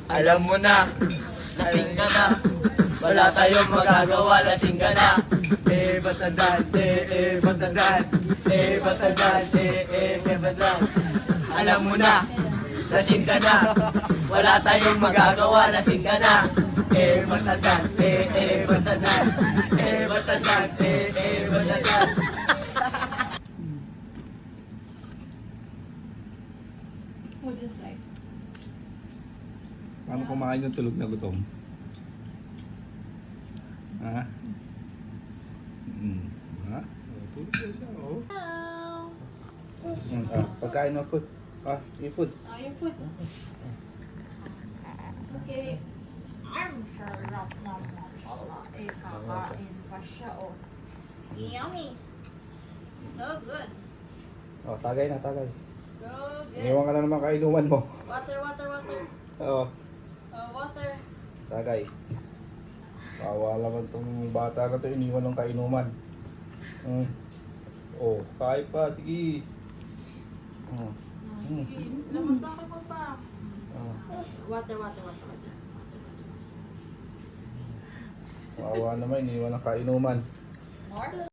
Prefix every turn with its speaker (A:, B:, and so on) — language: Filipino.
A: Alam mo na, lasing ka na. Wala tayong magagawa, lasing ka na. Batandaan, batandaan, batandaan, batandaan. Alam mo na, lasing ka na. Wala tayong magagawa, lasing ka na. Batandaan, batandaan, batandaan, batandaan.
B: Food is life.
C: Paano kumain yung tulog na gutom? Ha? Ha? Tulog na siya, oh. Pagkain mo, food. Yung food.
B: Yung food. Okay. Ang sarap naman pala. Kakain pa siya, oh. Yummy. So good.
C: Tagay na, tagay.
B: So good.
C: Iniwan ka na naman kainuman mo.
B: Water, water, water.
C: Oo,
B: Water.
C: tagay. Kawa naman tong bata na to, iniwan ng kainuman. Kain pa, sige.
B: Lamunta ka pa pa. Water, water, water, water.
C: Kawa naman, iniwan ng kainuman.
B: More?